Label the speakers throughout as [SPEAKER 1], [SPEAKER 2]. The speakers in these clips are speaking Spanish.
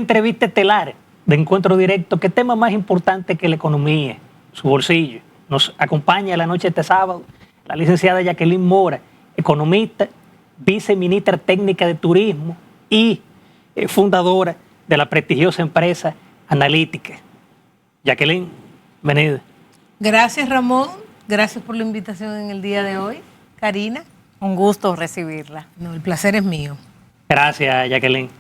[SPEAKER 1] entrevista estelar de Encuentro Directo. ¿Qué tema más importante que la economía, su bolsillo? Nos acompaña la noche de este sábado la licenciada Jacqueline Mora, economista, viceministra técnica de turismo y fundadora de la prestigiosa empresa Analítica. Jacqueline, bienvenida.
[SPEAKER 2] Gracias, Ramón. Gracias por la invitación en el día de hoy. Karina.
[SPEAKER 3] Un gusto recibirla.
[SPEAKER 2] No, el placer es mío.
[SPEAKER 1] Gracias, Jacqueline.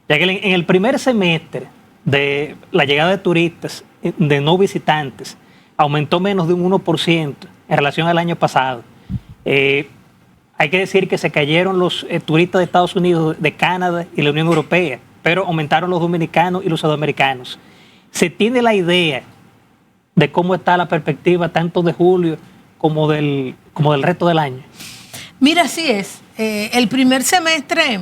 [SPEAKER 1] Jacqueline, en el primer semestre de la llegada de turistas, de no visitantes, aumentó menos de un 1% en relación al año pasado. Hay que decir que se cayeron los turistas de Estados Unidos, de Canadá y la Unión Europea, pero aumentaron los dominicanos y los sudamericanos. ¿Se tiene la idea de cómo está la perspectiva tanto de julio como del resto del año?
[SPEAKER 2] Mira, así es. El primer semestre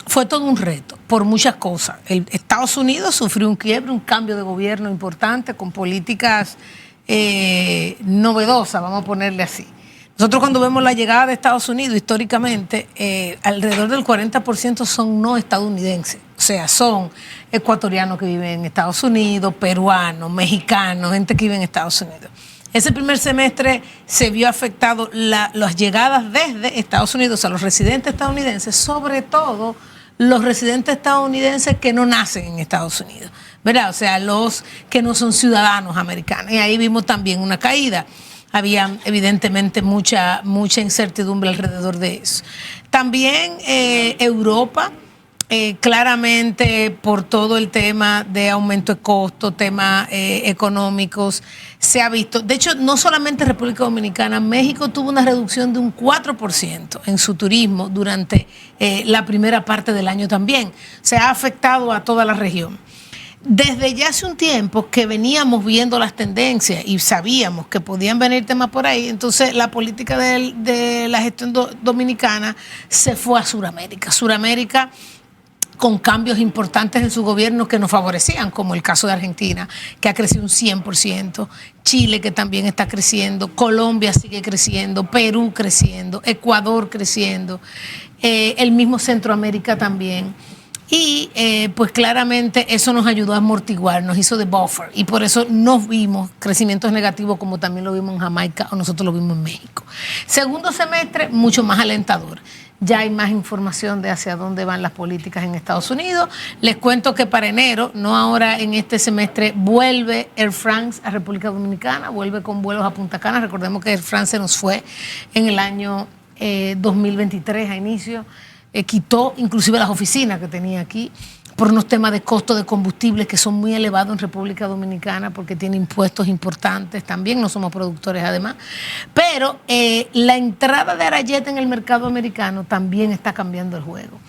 [SPEAKER 2] fue todo un reto por muchas cosas. Estados Unidos sufrió un quiebre, un cambio de gobierno importante con políticas novedosas, vamos a ponerle así. Nosotros cuando vemos la llegada de Estados Unidos históricamente, alrededor del 40% son no estadounidenses. O sea, son ecuatorianos que viven en Estados Unidos, peruanos, mexicanos, gente que vive en Estados Unidos. Ese primer semestre se vio afectado las llegadas desde Estados Unidos a los residentes estadounidenses, sobre todo los residentes estadounidenses que no nacen en Estados Unidos, ¿verdad? O sea, los que no son ciudadanos americanos. Y ahí vimos también una caída. Había evidentemente mucha incertidumbre alrededor de eso. También Europa, claramente por todo el tema de aumento de costos, temas económicos, se ha visto. De hecho, no solamente República Dominicana, México tuvo una reducción de un 4% en su turismo durante la primera parte del año también. Se ha afectado a toda la región. Desde ya hace un tiempo que veníamos viendo las tendencias y sabíamos que podían venir temas por ahí, entonces la política de la gestión dominicana se fue a Sudamérica. Sudamérica con cambios importantes en su gobierno que nos favorecían, como el caso de Argentina, que ha crecido un 100%, Chile, que también está creciendo, Colombia sigue creciendo, Perú creciendo, Ecuador creciendo, el mismo Centroamérica también. Y pues claramente eso nos ayudó a amortiguar, nos hizo de buffer y por eso no vimos crecimientos negativos como también lo vimos en Jamaica o nosotros lo vimos en México. Segundo semestre, mucho más alentador. Ya hay más información de hacia dónde van las políticas en Estados Unidos. Les cuento que para enero, no ahora en este semestre, vuelve Air France a República Dominicana, vuelve con vuelos a Punta Cana. Recordemos que Air France se nos fue en el año 2023 a inicio. Quitó inclusive las oficinas que tenía aquí por unos temas de costo de combustibles que son muy elevados en República Dominicana porque tiene impuestos importantes también, no somos productores además, pero la entrada de Arayet en el mercado americano también está cambiando el juego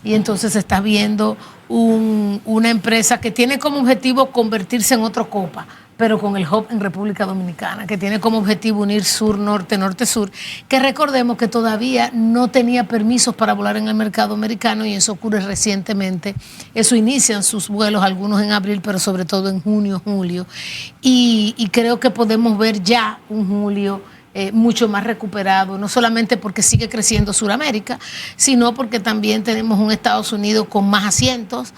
[SPEAKER 2] y entonces se está viendo una empresa que tiene como objetivo convertirse en otro Copa, pero con el hub en República Dominicana, que tiene como objetivo unir sur-norte, norte-sur, que recordemos que todavía no tenía permisos para volar en el mercado americano y eso ocurre recientemente. Eso inician sus vuelos, algunos en abril, pero sobre todo en junio, julio. Y creo que podemos ver ya un julio mucho más recuperado, no solamente porque sigue creciendo Sudamérica, sino porque también tenemos un Estados Unidos con más asientos,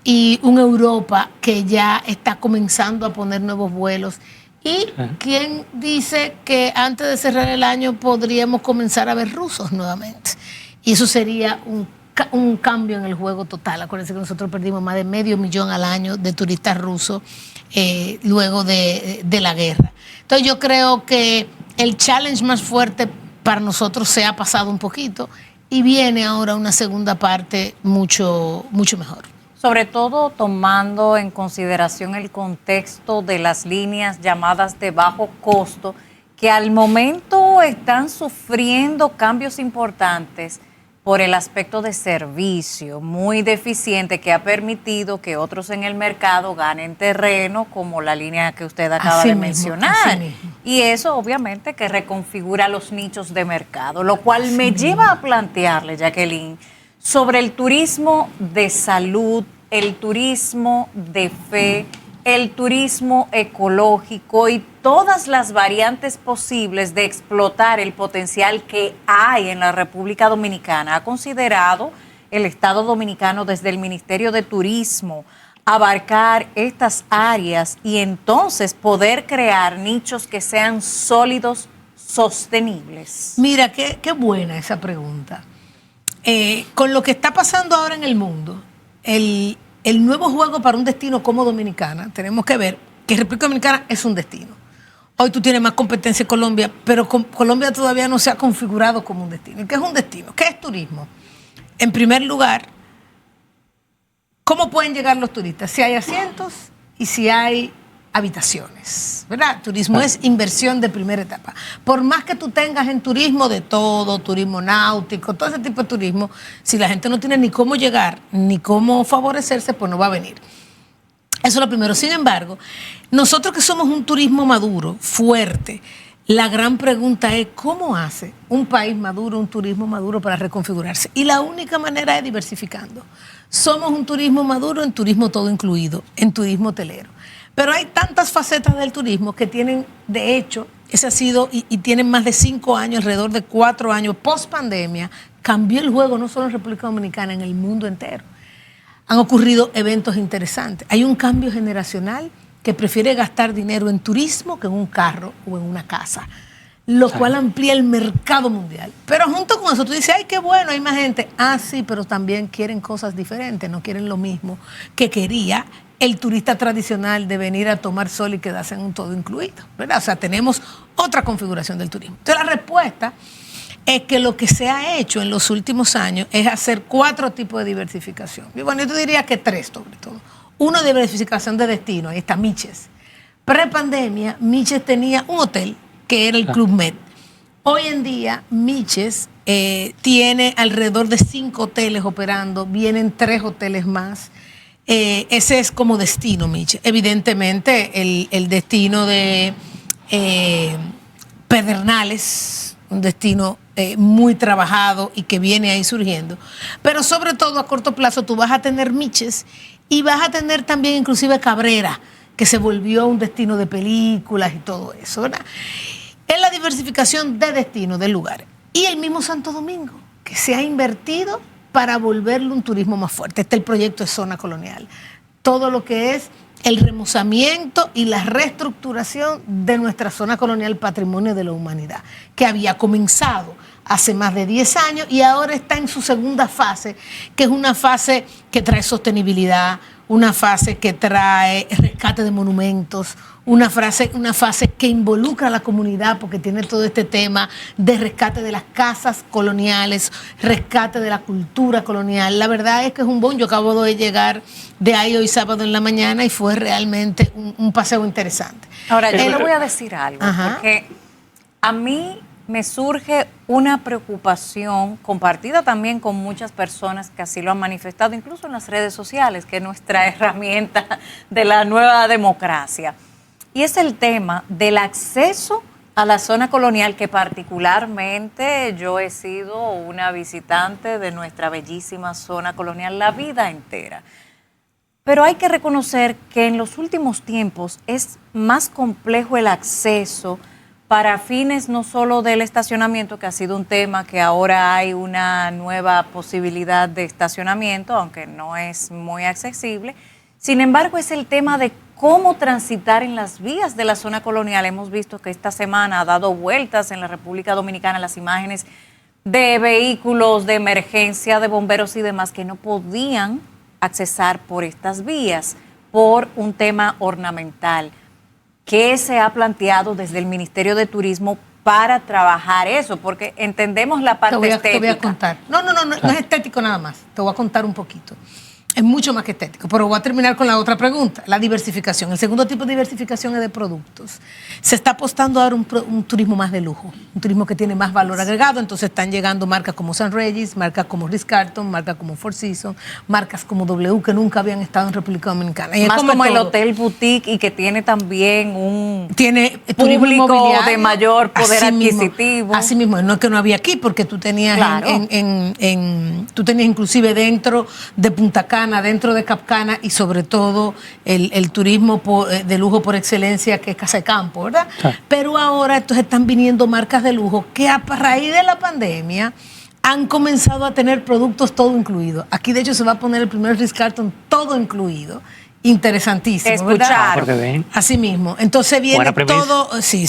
[SPEAKER 2] y una Europa que ya está comenzando a poner nuevos vuelos. ¿Y quién dice que antes de cerrar el año podríamos comenzar a ver rusos nuevamente? Y eso sería un cambio en el juego total. Acuérdense que nosotros perdimos más de 500,000 al año de turistas rusos luego de la guerra. Entonces yo creo que el challenge más fuerte para nosotros se ha pasado un poquito y viene ahora una segunda parte mucho mejor.
[SPEAKER 3] Sobre todo tomando en consideración el contexto de las líneas llamadas de bajo costo, que al momento están sufriendo cambios importantes por el aspecto de servicio muy deficiente que ha permitido que otros en el mercado ganen terreno, como la línea que usted acaba de mencionar. Y eso obviamente que reconfigura los nichos de mercado, lo cual me lleva a plantearle, Jacqueline, sobre el turismo de salud, el turismo de fe, el turismo ecológico y todas las variantes posibles de explotar el potencial que hay en la República Dominicana. ¿Ha considerado el Estado Dominicano desde el Ministerio de Turismo abarcar estas áreas y entonces poder crear nichos que sean sólidos, sostenibles?
[SPEAKER 2] Mira, qué buena esa pregunta. Con lo que está pasando ahora en el mundo, el nuevo juego para un destino como Dominicana, tenemos que ver que República Dominicana es un destino. Hoy tú tienes más competencia en Colombia, pero Colombia todavía no se ha configurado como un destino. ¿Qué es un destino? ¿Qué es turismo? En primer lugar, ¿cómo pueden llegar los turistas? Si hay asientos y si hay habitaciones, ¿verdad? Turismo es inversión de primera etapa. Por más que tú tengas en turismo de todo, turismo náutico, todo ese tipo de turismo, si la gente no tiene ni cómo llegar, ni cómo favorecerse, pues no va a venir. Eso es lo primero. Sin embargo, nosotros que somos un turismo maduro, fuerte, la gran pregunta es ¿cómo hace un país maduro, un turismo maduro para reconfigurarse? Y la única manera es diversificando. Somos un turismo maduro en turismo todo incluido, en turismo hotelero. Pero hay tantas facetas del turismo que tienen, de hecho, ese ha sido y tienen más de 5 años, alrededor de 4 años, post pandemia, cambió el juego no solo en República Dominicana, en el mundo entero. Han ocurrido eventos interesantes. Hay un cambio generacional que prefiere gastar dinero en turismo que en un carro o en una casa, lo cual amplía el mercado mundial. Pero junto con eso tú dices, ay, qué bueno, hay más gente. Ah, sí, pero también quieren cosas diferentes, no quieren lo mismo que quería el turista tradicional de venir a tomar sol y quedarse en un todo incluido, ¿verdad? O sea, tenemos otra configuración del turismo. Entonces, la respuesta es que lo que se ha hecho en los últimos años es hacer 4 tipos de diversificación. Y bueno, yo te diría que 3 sobre todo. Uno, diversificación de destino, ahí está Miches. Pre-pandemia, Miches tenía un hotel, que era el Club Med. Hoy en día, Miches tiene alrededor de 5 hoteles operando, vienen 3 hoteles más. Ese es como destino, Miches. Evidentemente, el destino de Pedernales, un destino muy trabajado y que viene ahí surgiendo. Pero sobre todo a corto plazo tú vas a tener Miches y vas a tener también inclusive Cabrera, que se volvió un destino de películas y todo eso, ¿verdad? Es la diversificación de destinos, de lugares. Y el mismo Santo Domingo, que se ha invertido para volverlo un turismo más fuerte. Este es el proyecto de Zona Colonial. Todo lo que es el remozamiento y la reestructuración de nuestra zona colonial patrimonio de la humanidad, que había comenzado hace más de 10 años y ahora está en su segunda fase, que es una fase que trae sostenibilidad, una fase que trae rescate de monumentos, una fase que involucra a la comunidad porque tiene todo este tema de rescate de las casas coloniales, rescate de la cultura colonial. La verdad es que es un boom. Yo acabo de llegar de ahí hoy sábado en la mañana y fue realmente un paseo interesante.
[SPEAKER 3] Ahora, yo le voy a decir algo, porque a mí me surge una preocupación compartida también con muchas personas que así lo han manifestado, incluso en las redes sociales, que es nuestra herramienta de la nueva democracia. Y es el tema del acceso a la zona colonial, que particularmente yo he sido una visitante de nuestra bellísima zona colonial la vida entera. Pero hay que reconocer que en los últimos tiempos es más complejo el acceso para fines no solo del estacionamiento, que ha sido un tema que ahora hay una nueva posibilidad de estacionamiento, aunque no es muy accesible. Sin embargo, es el tema de cómo transitar en las vías de la zona colonial. Hemos visto que esta semana ha dado vueltas en la República Dominicana las imágenes de vehículos de emergencia, de bomberos y demás que no podían accesar por estas vías por un tema ornamental. ¿Qué se ha planteado desde el Ministerio de Turismo para trabajar eso? Porque entendemos la parte estética.
[SPEAKER 2] Te voy a contar. No es estético nada más. Te voy a contar un poquito. Es mucho más que estético, pero voy a terminar con la otra pregunta, la diversificación. El segundo tipo de diversificación es de productos. Se está apostando ahora un turismo más de lujo, un turismo que tiene más valor agregado, entonces están llegando marcas como St. Regis, marcas como Ritz-Carlton, marcas como Four Seasons, marcas como W que nunca habían estado en República Dominicana. Y
[SPEAKER 3] más como el Hotel Boutique y que tiene también
[SPEAKER 2] tiene
[SPEAKER 3] público de mayor poder adquisitivo.
[SPEAKER 2] Así mismo, no es que no había aquí, porque tú tenías tú tenías inclusive dentro de Punta Cana, dentro de Capcana y sobre todo el turismo de lujo por excelencia que es Casa de Campo, ¿verdad? Pero ahora entonces están viniendo marcas de lujo que a raíz de la pandemia han comenzado a tener productos todo incluido. Aquí de hecho se va a poner el primer Ritz-Carlton todo incluido Interesantísimo,
[SPEAKER 3] Te
[SPEAKER 2] ¿verdad?
[SPEAKER 3] escucharon.
[SPEAKER 1] Porque ven.
[SPEAKER 2] Así mismo. Entonces viene
[SPEAKER 1] Buena premisa.
[SPEAKER 2] todo, sí,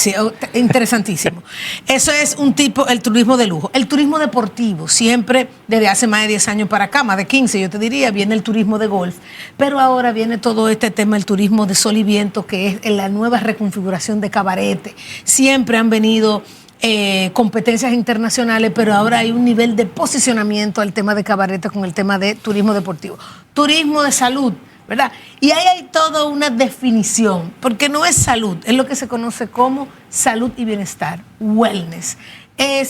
[SPEAKER 2] interesantísimo. Eso es un tipo, el turismo de lujo. El turismo deportivo, siempre desde hace más de 10 años para acá, más de 15 yo te diría, viene el turismo de golf, pero ahora viene todo este tema, el turismo de sol y viento, que es la nueva reconfiguración de cabarete. Siempre han venido competencias internacionales, pero ahora hay un nivel de posicionamiento al tema de cabarete con el tema de turismo deportivo. Turismo de salud, ¿verdad? Y ahí hay toda una definición, porque no es salud, es lo que se conoce como salud y bienestar, wellness.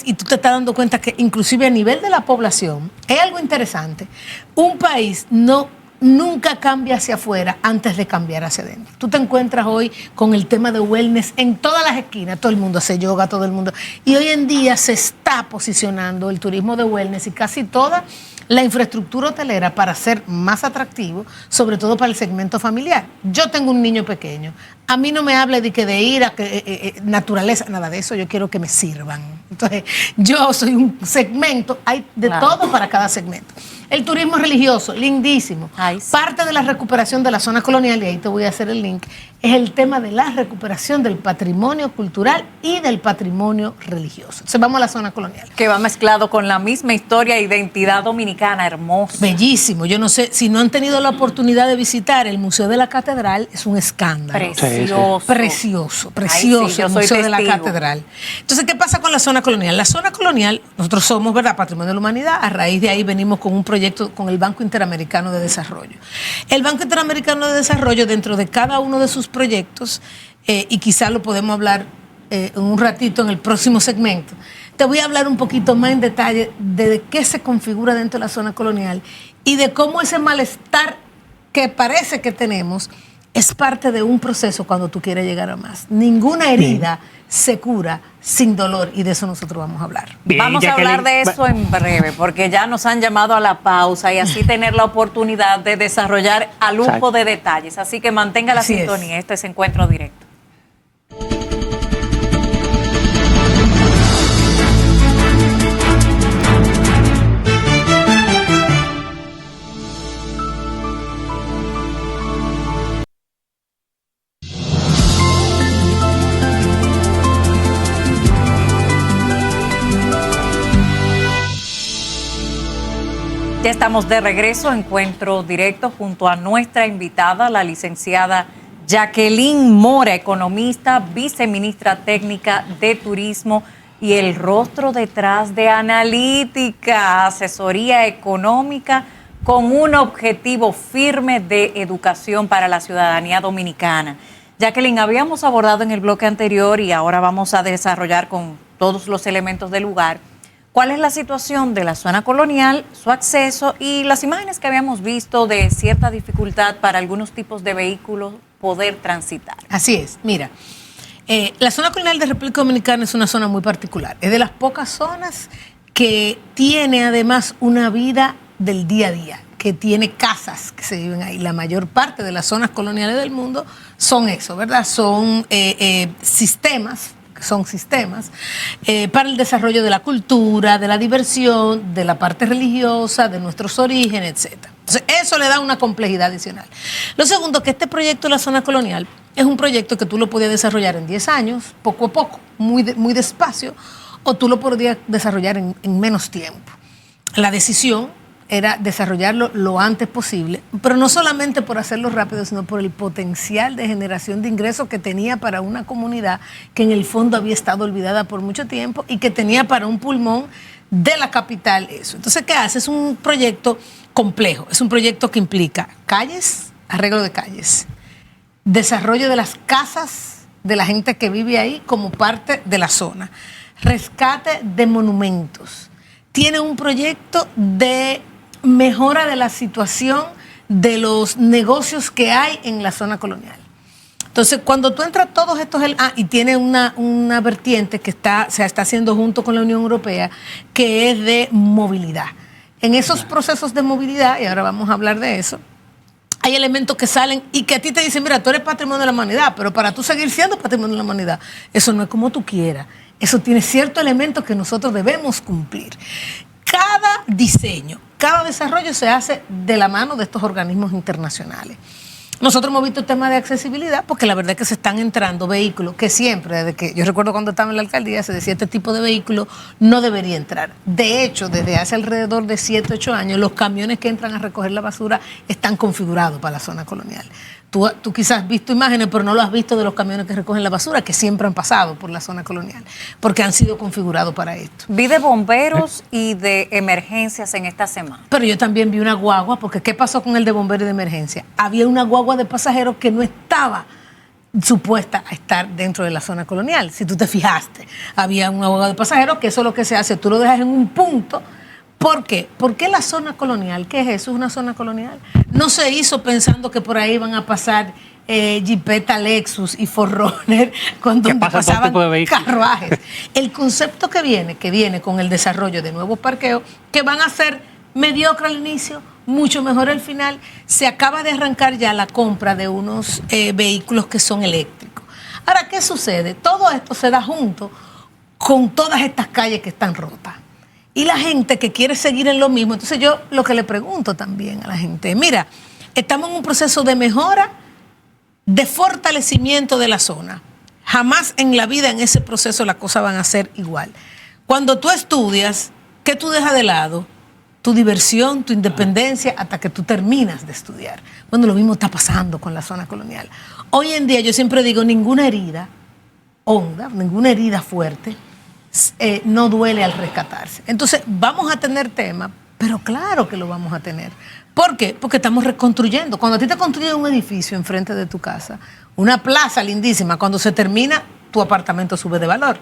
[SPEAKER 2] Y tú te estás dando cuenta que inclusive a nivel de la población, es algo interesante, un país nunca cambia hacia afuera antes de cambiar hacia adentro. Tú te encuentras hoy con el tema de wellness en todas las esquinas, todo el mundo hace yoga, todo el mundo. Y hoy en día se está posicionando el turismo de wellness y casi toda la infraestructura hotelera para ser más atractivo, sobre todo para el segmento familiar. Yo tengo un niño pequeño. A mí no me hable de que de ir a naturaleza, nada de eso, yo quiero que me sirvan. Entonces, yo soy un segmento, hay de todo para cada segmento. El turismo religioso, lindísimo.
[SPEAKER 3] Ay, sí.
[SPEAKER 2] Parte de la recuperación de la zona colonial, y ahí te voy a hacer el link, es el tema de la recuperación del patrimonio cultural y del patrimonio religioso. Entonces, vamos a la zona colonial.
[SPEAKER 3] Que va mezclado con la misma historia e identidad dominicana, hermosa.
[SPEAKER 2] Bellísimo. Yo no sé, si no han tenido la oportunidad de visitar el Museo de la Catedral, es un escándalo.
[SPEAKER 3] Precioso.
[SPEAKER 2] Precioso,
[SPEAKER 3] Ay,
[SPEAKER 2] precioso
[SPEAKER 3] sí, yo
[SPEAKER 2] el
[SPEAKER 3] soy
[SPEAKER 2] Museo de la
[SPEAKER 3] testigo.
[SPEAKER 2] Catedral. Entonces, ¿qué pasa con la zona colonial? La zona colonial, nosotros somos, ¿verdad?, Patrimonio de la Humanidad. A raíz de ahí venimos con un proyecto con el Banco Interamericano de Desarrollo. El Banco Interamericano de Desarrollo, dentro de cada uno de sus proyectos, y quizás lo podemos hablar en un ratito en el próximo segmento, te voy a hablar un poquito más en detalle de qué se configura dentro de la zona colonial y de cómo ese malestar que parece que tenemos es parte de un proceso cuando tú quieres llegar a más. Ninguna herida se cura sin dolor y de eso nosotros vamos a hablar.
[SPEAKER 1] Bien,
[SPEAKER 3] Vamos a
[SPEAKER 1] Jacqueline,
[SPEAKER 3] hablar de eso en breve, porque ya nos han llamado a la pausa y así tener la oportunidad de desarrollar a lujo
[SPEAKER 1] Exacto.
[SPEAKER 3] de detalles. Así que mantenga la
[SPEAKER 2] Así es.
[SPEAKER 3] sintonía. Este es Encuentro Directo. Ya estamos de regreso, Encuentro Directo, junto a nuestra invitada, la licenciada Jacqueline Mora, economista, viceministra técnica de Turismo y el rostro detrás de Analítica, asesoría económica con un objetivo firme de educación para la ciudadanía dominicana. Jacqueline, habíamos abordado en el bloque anterior y ahora vamos a desarrollar con todos los elementos del lugar cuál es la situación de la zona colonial, su acceso y las imágenes que habíamos visto de cierta dificultad para algunos tipos de vehículos poder transitar.
[SPEAKER 2] Así es, mira, la zona colonial de República Dominicana es una zona muy particular. Es de las pocas zonas que tiene además una vida del día a día, que tiene casas que se viven ahí. La mayor parte de las zonas coloniales del mundo son eso, ¿verdad? Son sistemas para el desarrollo de la cultura, de la diversión, de la parte religiosa, de nuestros orígenes, etc. Entonces, eso le da una complejidad adicional. Lo segundo, que este proyecto de la zona colonial es un proyecto que tú lo podías desarrollar en 10 años, poco a poco, muy despacio, o tú lo podías desarrollar en menos tiempo. La decisión era desarrollarlo lo antes posible, pero no solamente por hacerlo rápido, sino por el potencial de generación de ingresos que tenía para una comunidad que en el fondo había estado olvidada por mucho tiempo y que tenía para un pulmón de la capital eso. Entonces, ¿qué hace? Es un proyecto complejo, es un proyecto que implica calles, arreglo de calles, desarrollo de las casas de la gente que vive ahí como parte de la zona, rescate de monumentos, tiene un proyecto de mejora de la situación de los negocios que hay en la zona colonial. Entonces, cuando tú entras todos estos... y tiene una vertiente que se está haciendo junto con la Unión Europea, que es de movilidad. En esos procesos de movilidad, y ahora vamos a hablar de eso, hay elementos que salen y que a ti te dicen, mira, tú eres patrimonio de la humanidad, pero para tú seguir siendo patrimonio de la humanidad, eso no es como tú quieras. Eso tiene ciertos elementos que nosotros debemos cumplir. Cada diseño, cada desarrollo se hace de la mano de estos organismos internacionales. Nosotros hemos visto el tema de accesibilidad porque la verdad es que se están entrando vehículos que siempre, desde que yo recuerdo cuando estaba en la alcaldía, se decía este tipo de vehículo no debería entrar. De hecho, desde hace alrededor de 7, 8 años, los camiones que entran a recoger la basura están configurados para la zona colonial. Tú quizás has visto imágenes, pero no lo has visto de los camiones que recogen la basura, que siempre han pasado por la zona colonial, porque han sido configurados para esto.
[SPEAKER 3] Vi de bomberos y de emergencias en esta semana.
[SPEAKER 2] Pero yo también vi una guagua, porque ¿qué pasó con el de bomberos y de emergencia? Había una guagua de pasajeros que no estaba supuesta a estar dentro de la zona colonial. Si tú te fijaste, había una guagua de pasajeros, que eso es lo que se hace, tú lo dejas en un punto. ¿Por qué? ¿Por qué la zona colonial? ¿Qué es eso? ¿Es una zona colonial? No se hizo pensando que por ahí van a pasar Jeepeta, Lexus y Forerunner cuando pasaban carruajes. El concepto que viene con el desarrollo de nuevos parqueos, que van a ser mediocre al inicio, mucho mejor al final. Se acaba de arrancar ya la compra de unos vehículos que son eléctricos. Ahora, ¿qué sucede? Todo esto se da junto con todas estas calles que están rotas. Y la gente que quiere seguir en lo mismo. Entonces yo lo que le pregunto también a la gente, mira, estamos en un proceso de mejora, de fortalecimiento de la zona. Jamás en la vida en ese proceso las cosas van a ser igual. Cuando tú estudias, ¿qué tú dejas de lado? Tu diversión, tu independencia, hasta que tú terminas de estudiar. Bueno, lo mismo está pasando con la zona colonial. Hoy en día yo siempre digo, ninguna herida honda, ninguna herida fuerte, no duele al rescatarse. Entonces, vamos a tener temas, pero claro que lo vamos a tener. ¿Por qué? Porque estamos reconstruyendo. Cuando a ti te construyen un edificio enfrente de tu casa, una plaza lindísima, cuando se termina, tu apartamento sube de valor.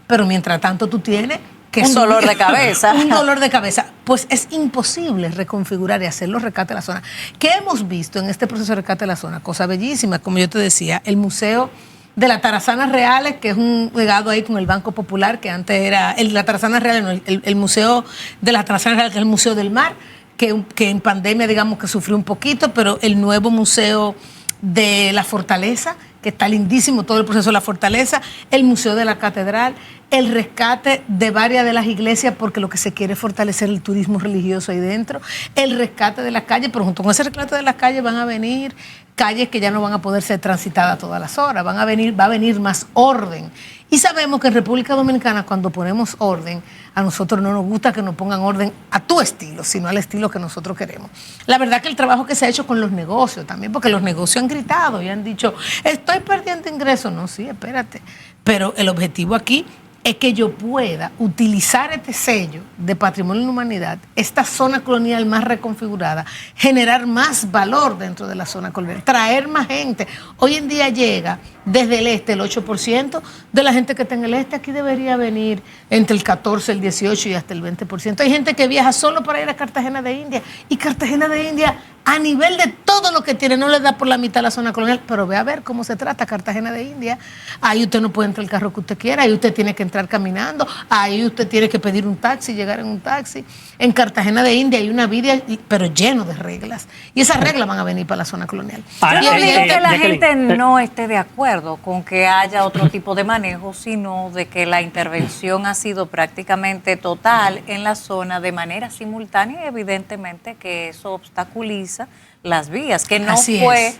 [SPEAKER 2] Pero mientras tanto tú tienes que
[SPEAKER 3] un dolor de cabeza.
[SPEAKER 2] Un dolor de cabeza. Pues es imposible reconfigurar y hacer los rescates de la zona. ¿Qué hemos visto en este proceso de rescate de la zona? Cosa bellísima, como yo te decía, el Museo de las Tarazanas Reales, que es un legado ahí con el Banco Popular, que antes era la Tarazana Real, no, el Museo de las Tarazanas Reales, que es el Museo del Mar, que en pandemia digamos que sufrió un poquito, pero el nuevo Museo de la Fortaleza, que está lindísimo todo el proceso de la Fortaleza, el Museo de la Catedral, el rescate de varias de las iglesias, porque lo que se quiere es fortalecer el turismo religioso ahí dentro, el rescate de las calles, pero junto con ese rescate de las calles van a venir calles que ya no van a poder ser transitadas todas las horas, va a venir más orden. Y sabemos que en República Dominicana, cuando ponemos orden, a nosotros no nos gusta que nos pongan orden a tu estilo, sino al estilo que nosotros queremos. La verdad que el trabajo que se ha hecho con los negocios también, porque los negocios han gritado y han dicho, estoy perdiendo ingresos. No, sí, espérate. Pero el objetivo aquí es que yo pueda utilizar este sello de Patrimonio de la Humanidad, esta zona colonial más reconfigurada, generar más valor dentro de la zona colonial, traer más gente. Hoy en día llega desde el este el 8% de la gente que está en el este. Aquí debería venir entre el 14, el 18 y hasta el 20%. Hay gente que viaja solo para ir a Cartagena de India, y Cartagena de India, a nivel de todo lo que tiene, no le da por la mitad a la zona colonial, pero ve a ver cómo se trata Cartagena de India. Ahí usted no puede entrar el carro que usted quiera, ahí usted tiene que entrar caminando, ahí usted tiene que pedir un taxi, llegar en un taxi. En Cartagena de India hay una vida, pero lleno de reglas, y esas reglas van a venir para la zona colonial.
[SPEAKER 3] Yo no digo que la gente no esté de acuerdo con que haya otro tipo de manejo, sino de que la intervención ha sido prácticamente total en la zona de manera simultánea, y evidentemente que eso obstaculiza las vías, que no fue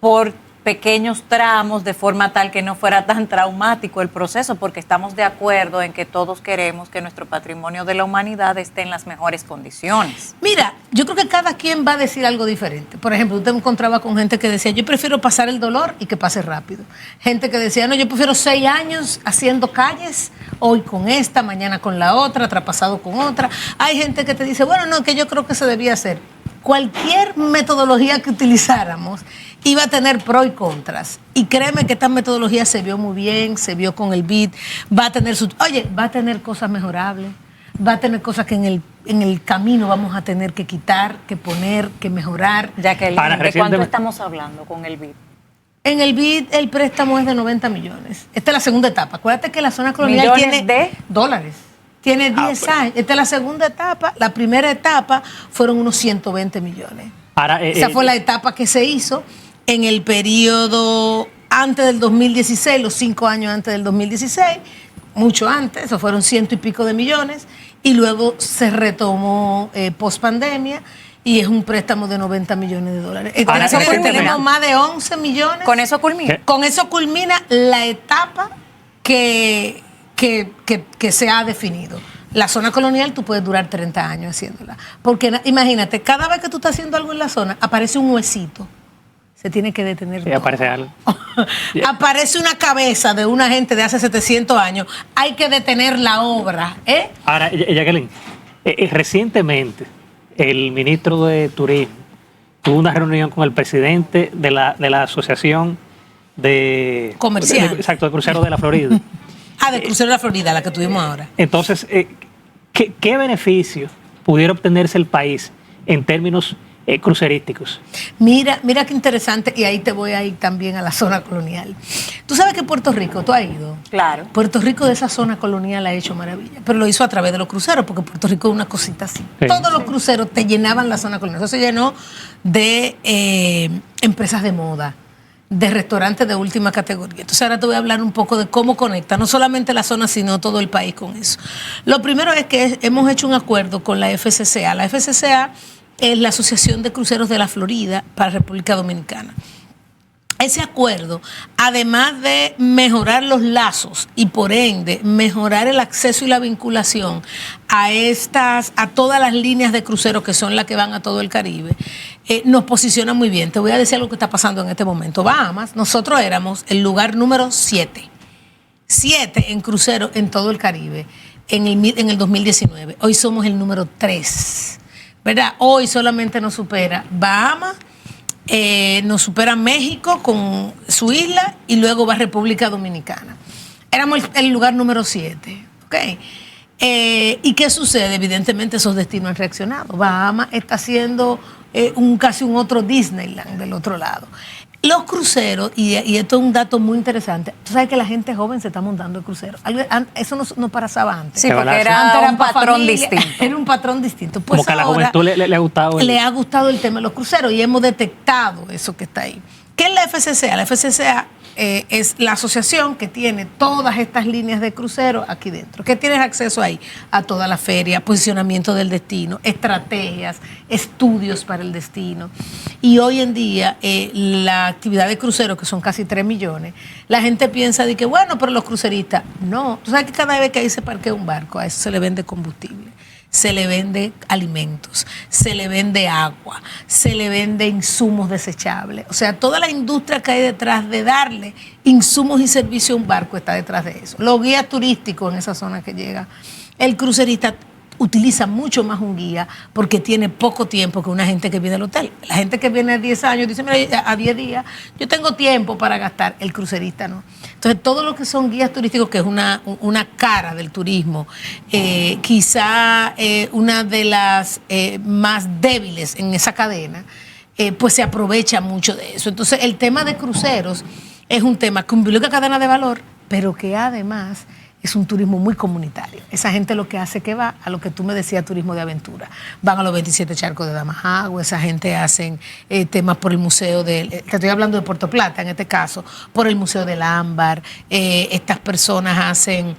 [SPEAKER 3] por pequeños tramos de forma tal que no fuera tan traumático el proceso, porque estamos de acuerdo en que todos queremos que nuestro patrimonio de la humanidad esté en las mejores condiciones.
[SPEAKER 2] Mira, yo creo que cada quien va a decir algo diferente. Por ejemplo, usted me encontraba con gente que decía, yo prefiero pasar el dolor y que pase rápido. Gente que decía, no, yo prefiero 6 años haciendo calles, hoy con esta, mañana con la otra, traspasado con otra. Hay gente que te dice, bueno, no, que yo creo que se debía hacer. Cualquier metodología que utilizáramos iba a tener pros y contras. Y créeme que esta metodología se vio muy bien, se vio con el BID, va a tener cosas mejorables, va a tener cosas que en el camino vamos a tener que quitar, que poner, que mejorar.
[SPEAKER 3] Jacqueline, ¿de cuánto estamos hablando con el BID?
[SPEAKER 2] En el BID el préstamo es de 90 millones. Esta es la segunda etapa. Acuérdate que la zona colonial tiene dólares. Tiene 10 años. Esta es la segunda etapa. La primera etapa fueron unos 120 millones. Esa fue la etapa que se hizo en el periodo antes del 2016, los 5 años antes del 2016, mucho antes, eso fueron 100 y pico de millones, y luego se retomó post pandemia, y es un préstamo de 90 millones de dólares.
[SPEAKER 1] Ahora,
[SPEAKER 2] Tenemos más de 11 millones.
[SPEAKER 3] Con eso culmina.
[SPEAKER 1] ¿Qué?
[SPEAKER 2] Con eso culmina la etapa que se ha definido. La zona colonial tú puedes durar 30 años haciéndola. Porque imagínate, cada vez que tú estás haciendo algo en la zona, aparece un huesito. Se tiene que detener
[SPEAKER 1] Sí,
[SPEAKER 2] todo.
[SPEAKER 1] aparece algo.
[SPEAKER 2] Aparece una cabeza de una gente de hace 700 años. Hay que detener la obra.
[SPEAKER 1] Ahora, Jacqueline, recientemente el ministro de Turismo tuvo una reunión con el presidente de la Asociación de
[SPEAKER 2] Comercial.
[SPEAKER 1] Exacto, de Cruceros de la Florida.
[SPEAKER 2] De Crucero de la Florida, la que tuvimos ahora.
[SPEAKER 1] Entonces, ¿qué beneficio pudiera obtenerse el país en términos crucerísticos?
[SPEAKER 2] Mira qué interesante, y ahí te voy a ir también a la zona colonial. Tú sabes que Puerto Rico, tú has ido.
[SPEAKER 3] Claro.
[SPEAKER 2] Puerto Rico de esa zona colonial ha hecho maravilla, pero lo hizo a través de los cruceros, porque Puerto Rico es una cosita así.
[SPEAKER 1] Sí.
[SPEAKER 2] Todos los cruceros te llenaban la zona colonial. Eso se llenó de empresas de moda, de restaurantes de última categoría. Entonces ahora te voy a hablar un poco de cómo conecta, no solamente la zona, sino todo el país con eso. Lo primero es que hemos hecho un acuerdo con la FCCA. La FCCA es la Asociación de Cruceros de la Florida para República Dominicana. Ese acuerdo, además de mejorar los lazos y por ende mejorar el acceso y la vinculación a todas las líneas de cruceros que son las que van a todo el Caribe, nos posiciona muy bien. Te voy a decir algo que está pasando en este momento. Bahamas, nosotros éramos el lugar número 7. 7 en cruceros en todo el Caribe en el 2019. Hoy somos el número 3. ¿Verdad? Hoy solamente nos supera Bahamas, nos supera México con su isla y luego va República Dominicana. Éramos el lugar número 7. ¿Okay? ¿Y qué sucede? Evidentemente esos destinos han reaccionado. Bahamas está haciendo casi un otro Disneyland del otro lado. Los cruceros, y esto es un dato muy interesante, tú sabes que la gente joven se está montando el crucero. Eso no pasaba antes.
[SPEAKER 3] Sí, porque
[SPEAKER 2] Antes
[SPEAKER 3] era un
[SPEAKER 2] para
[SPEAKER 3] patrón
[SPEAKER 2] familia,
[SPEAKER 3] distinto.
[SPEAKER 2] Era un patrón distinto. Pues
[SPEAKER 1] Como que a la
[SPEAKER 2] ahora
[SPEAKER 1] juventud le ha gustado.
[SPEAKER 2] le ha gustado el tema de los cruceros y hemos detectado eso que está ahí. ¿Qué es la FCCA? La FCCA es la asociación que tiene todas estas líneas de crucero aquí dentro. ¿Qué tienes acceso ahí? A toda la feria, posicionamiento del destino, estrategias, estudios para el destino. Y hoy en día, la actividad de crucero, que son casi 3 millones, la gente piensa de que, bueno, pero los cruceristas, no. Tú sabes que cada vez que ahí se parquea un barco, a eso se le vende combustible, se le vende alimentos, se le vende agua, se le vende insumos desechables. O sea, toda la industria que hay detrás de darle insumos y servicios a un barco está detrás de eso. Los guías turísticos en esa zona que llega, el crucerista utiliza mucho más un guía porque tiene poco tiempo que una gente que viene al hotel. La gente que viene a 10 años dice, mira, a 10 días yo tengo tiempo para gastar. El crucerista no. Entonces, todo lo que son guías turísticos, que es una cara del turismo, quizá una de las más débiles en esa cadena, pues se aprovecha mucho de eso. Entonces, el tema de cruceros es un tema que implica cadena de valor, pero que además es un turismo muy comunitario. Esa gente lo que hace que va a lo que tú me decías, turismo de aventura. Van a los 27 charcos de Damajagua, esa gente hacen temas por el museo te estoy hablando de Puerto Plata en este caso, por el Museo del Ámbar. Estas personas hacen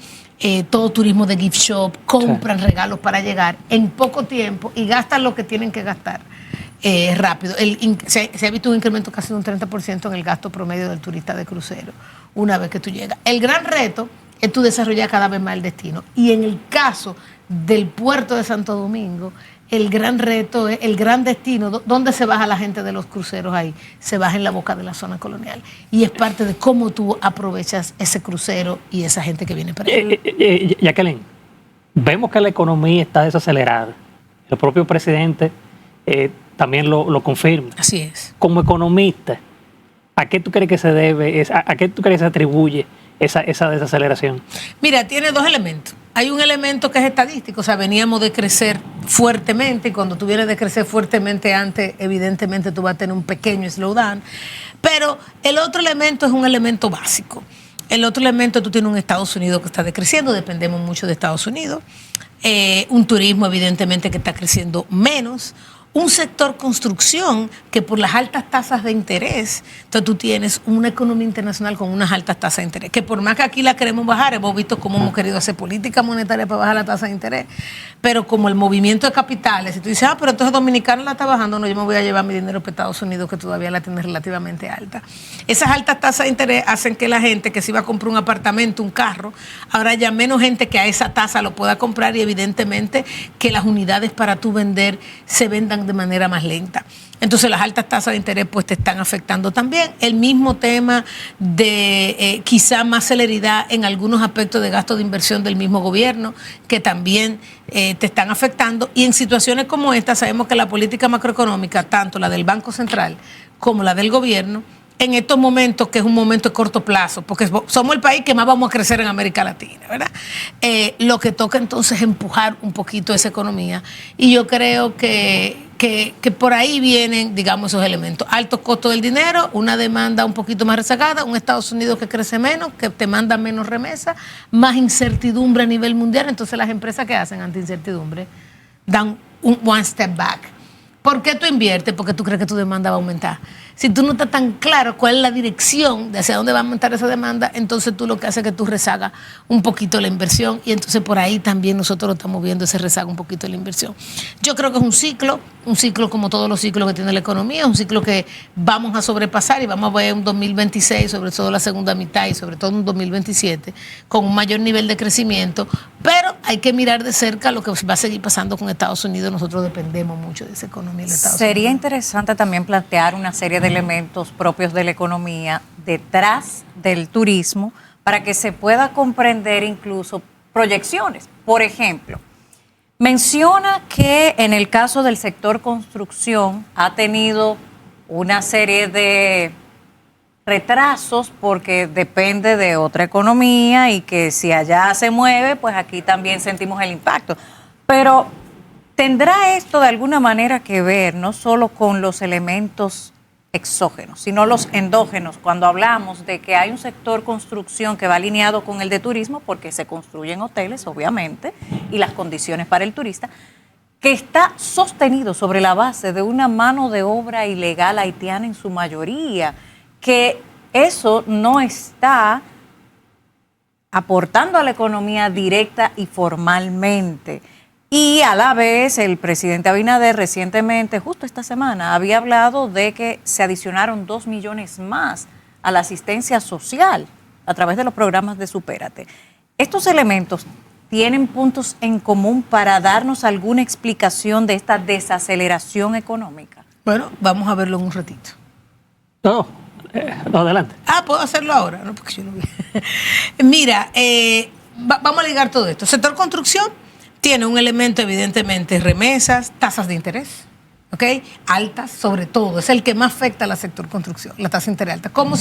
[SPEAKER 2] todo turismo de gift shop, compran regalos para llegar en poco tiempo y gastan lo que tienen que gastar rápido. Se ha visto un incremento casi de un 30% en el gasto promedio del turista de crucero una vez que tú llegas. El gran reto es tú desarrollar cada vez más el destino. Y en el caso del puerto de Santo Domingo, el gran reto es el gran destino. ¿Dónde se baja la gente de los cruceros ahí? Se baja en la boca de la zona colonial. Y es parte de cómo tú aprovechas ese crucero y esa gente que viene para allá.
[SPEAKER 1] Jacqueline, vemos que la economía está desacelerada. El propio presidente también lo confirma.
[SPEAKER 2] Así es.
[SPEAKER 1] Como economista, ¿a qué tú crees que se debe, a qué tú crees que se atribuye esa desaceleración?
[SPEAKER 2] Mira, tiene dos elementos. Hay un elemento que es estadístico, o sea, veníamos de crecer fuertemente y cuando tú vienes de crecer fuertemente antes, evidentemente tú vas a tener un pequeño slowdown. Pero el otro elemento es un elemento básico. El otro elemento, tú tienes un Estados Unidos que está decreciendo, dependemos mucho de Estados Unidos. Un turismo evidentemente que está creciendo menos. un sector construcción que por las altas tasas de interés, entonces tú tienes una economía internacional con unas altas tasas de interés, que por más que aquí la queremos bajar, hemos visto cómo hemos querido hacer política monetaria para bajar la tasa de interés, pero como el movimiento de capitales, si tú dices, pero entonces Dominicana la está bajando, no, yo me voy a llevar mi dinero para Estados Unidos, que todavía la tiene relativamente alta. Esas altas tasas de interés hacen que la gente que se iba a comprar un apartamento, un carro, ahora haya menos gente que a esa tasa lo pueda comprar y evidentemente que las unidades para tú vender se vendan de manera más lenta. Entonces las altas tasas de interés pues te están afectando también. El mismo tema de quizá más celeridad en algunos aspectos de gasto de inversión del mismo gobierno, que también te están afectando. Y en situaciones como esta sabemos que la política macroeconómica, tanto la del Banco Central como la del gobierno, en estos momentos, que es un momento de corto plazo, porque somos el país que más vamos a crecer en América Latina, ¿verdad? Lo que toca entonces es empujar un poquito esa economía. Y yo creo que por ahí vienen, digamos, esos elementos. Altos costos del dinero, una demanda un poquito más rezagada, un Estados Unidos que crece menos, que te manda menos remesas, más incertidumbre a nivel mundial. Entonces las empresas que hacen ante incertidumbre dan un one step back. ¿Por qué tú inviertes? Porque tú crees que tu demanda va a aumentar. Si tú no estás tan claro cuál es la dirección de hacia dónde va a aumentar esa demanda, entonces tú lo que haces es que tú rezagas un poquito la inversión y entonces por ahí también nosotros lo estamos viendo, ese rezaga un poquito de la inversión. Yo creo que es un ciclo como todos los ciclos que tiene la economía, un ciclo que vamos a sobrepasar y vamos a ver un 2026, sobre todo la segunda mitad y sobre todo un 2027, con un mayor nivel de crecimiento, pero hay que mirar de cerca lo que va a seguir pasando con Estados Unidos. Nosotros dependemos mucho de esa economía de Estados Unidos.
[SPEAKER 3] Sería interesante también plantear una serie de elementos propios de la economía detrás del turismo para que se pueda comprender incluso proyecciones. Por ejemplo, menciona que en el caso del sector construcción ha tenido una serie de retrasos porque depende de otra economía y que si allá se mueve, pues aquí también sentimos el impacto. Pero ¿tendrá esto de alguna manera que ver no solo con los elementos exógenos, sino los endógenos, cuando hablamos de que hay un sector construcción que va alineado con el de turismo, porque se construyen hoteles, obviamente, y las condiciones para el turista, que está sostenido sobre la base de una mano de obra ilegal haitiana en su mayoría, que eso no está aportando a la economía directa y formalmente? Y a la vez el presidente Abinader recientemente, justo esta semana, había hablado de que se adicionaron 2 millones más a la asistencia social a través de los programas de Supérate. ¿Estos elementos tienen puntos en común para darnos alguna explicación de esta desaceleración económica?
[SPEAKER 2] Bueno, vamos a verlo en un ratito.
[SPEAKER 1] No, adelante.
[SPEAKER 2] ¿Puedo hacerlo ahora? No, porque yo lo vi. Mira, vamos a ligar todo esto. Sector construcción tiene un elemento, evidentemente, remesas, tasas de interés, ¿ok? Altas, sobre todo. Es el que más afecta al sector construcción, la tasa de interés alta. ¿Cómo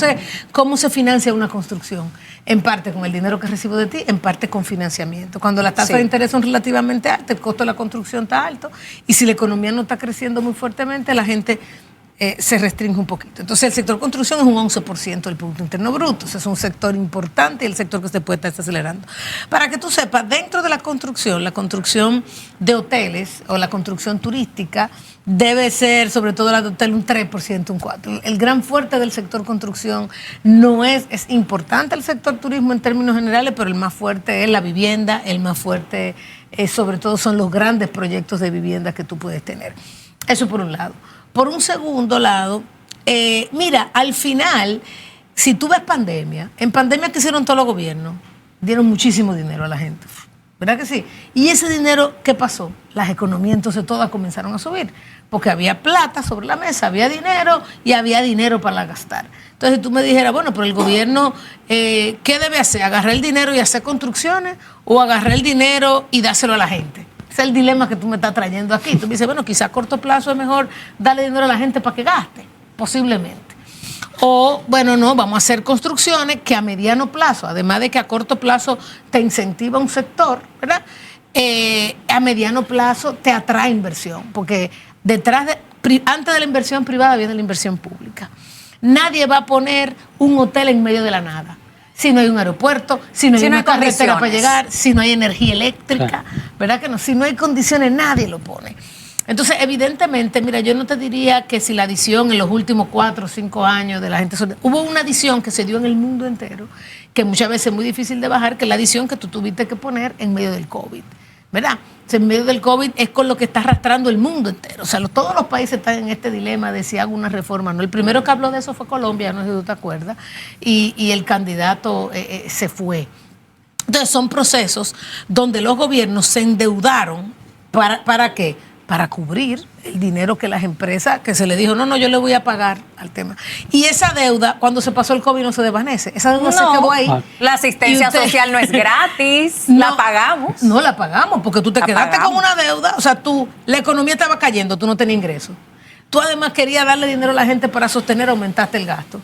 [SPEAKER 2] se financia una construcción? En parte con el dinero que recibo de ti, en parte con financiamiento. Cuando las tasas de interés son relativamente altas, el costo de la construcción está alto, y si la economía no está creciendo muy fuertemente, la gente se restringe un poquito. Entonces el sector construcción es un 11% del Producto Interno Bruto. O sea, es un sector importante y el sector que se puede estar acelerando. Para que tú sepas, dentro de la construcción de hoteles o la construcción turística debe ser, sobre todo la de hotel, un 3%, un 4%. El gran fuerte del sector construcción no es importante el sector turismo en términos generales, pero el más fuerte es la vivienda, el más fuerte sobre todo son los grandes proyectos de vivienda que tú puedes tener. Eso por un lado. Por un segundo lado, mira, al final, si tú ves pandemia, en pandemia que hicieron todos los gobiernos, dieron muchísimo dinero a la gente, ¿verdad que sí? Y ese dinero, ¿qué pasó? Las economías entonces todas comenzaron a subir, porque había plata sobre la mesa, había dinero y había dinero para gastar. Entonces tú me dijeras, bueno, pero el gobierno, ¿qué debe hacer? ¿Agarrar el dinero y hacer construcciones o agarrar el dinero y dárselo a la gente? Es el dilema que tú me estás trayendo aquí. Tú me dices, bueno, quizá a corto plazo es mejor darle dinero a la gente para que gaste, posiblemente. O, bueno, no, vamos a hacer construcciones que a mediano plazo, además de que a corto plazo te incentiva un sector, ¿verdad? A mediano plazo te atrae inversión, porque antes de la inversión privada viene la inversión pública. Nadie va a poner un hotel en medio de la nada. Si no hay un aeropuerto, si no hay una carretera para llegar, si no hay energía eléctrica, ¿verdad que no? Si no hay condiciones, nadie lo pone. Entonces, evidentemente, mira, yo no te diría que si la adición en los últimos 4 o 5 años de la gente... Hubo una adición que se dio en el mundo entero, que muchas veces es muy difícil de bajar, que es la adición que tú tuviste que poner en medio del COVID, ¿verdad? O sea, en medio del COVID es con lo que está arrastrando el mundo entero. O sea, todos los países están en este dilema de si hago una reforma o no. El primero que habló de eso fue Colombia, no sé si tú te acuerdas, y el candidato se fue. Entonces, son procesos donde los gobiernos se endeudaron. ¿Para qué? Para cubrir el dinero que las empresas, que se le dijo, no, yo le voy a pagar al tema. Y esa deuda, cuando se pasó el COVID, no se desvanece. Esa deuda se quedó ahí.
[SPEAKER 3] La asistencia social no es gratis, la pagamos.
[SPEAKER 2] No la pagamos, porque tú te quedaste con una deuda. O sea, la economía estaba cayendo, tú no tenías ingresos. Tú además querías darle dinero a la gente para sostener, aumentaste el gasto.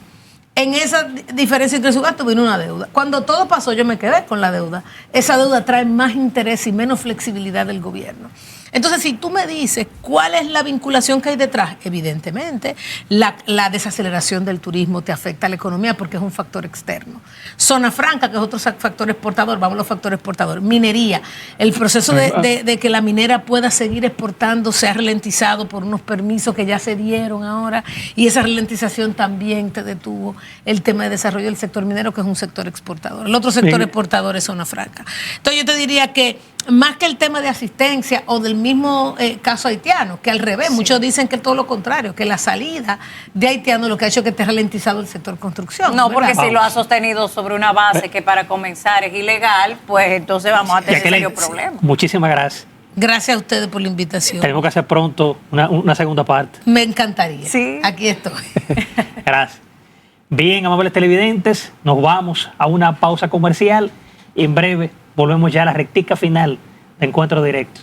[SPEAKER 2] En esa diferencia entre su gasto vino una deuda. Cuando todo pasó, yo me quedé con la deuda. Esa deuda trae más interés y menos flexibilidad del gobierno. Entonces, si tú me dices cuál es la vinculación que hay detrás, evidentemente, la desaceleración del turismo te afecta a la economía porque es un factor externo. Zona franca, que es otro factor exportador, vamos a los factores exportadores. Minería, el proceso de que la minera pueda seguir exportando se ha ralentizado por unos permisos que ya se dieron ahora, y esa ralentización también te detuvo el tema de desarrollo del sector minero, que es un sector exportador. El otro sector exportador es zona franca. Entonces, yo te diría que más que el tema de asistencia o del mismo caso haitiano, que al revés, muchos dicen que es todo lo contrario, que la salida de haitianos lo que ha hecho es que te ha ralentizado el sector construcción.
[SPEAKER 3] No,
[SPEAKER 2] ¿verdad?
[SPEAKER 3] porque si lo ha sostenido sobre una base que para comenzar es ilegal, pues entonces vamos a tener serios problemas.
[SPEAKER 1] Muchísimas gracias.
[SPEAKER 2] Gracias a ustedes por la invitación.
[SPEAKER 1] Tenemos que hacer pronto una segunda parte.
[SPEAKER 2] Me encantaría.
[SPEAKER 3] Sí.
[SPEAKER 2] Aquí estoy.
[SPEAKER 1] Gracias. Bien, amables televidentes, nos vamos a una pausa comercial y en breve volvemos ya a la rectica final de Encuentro Directo.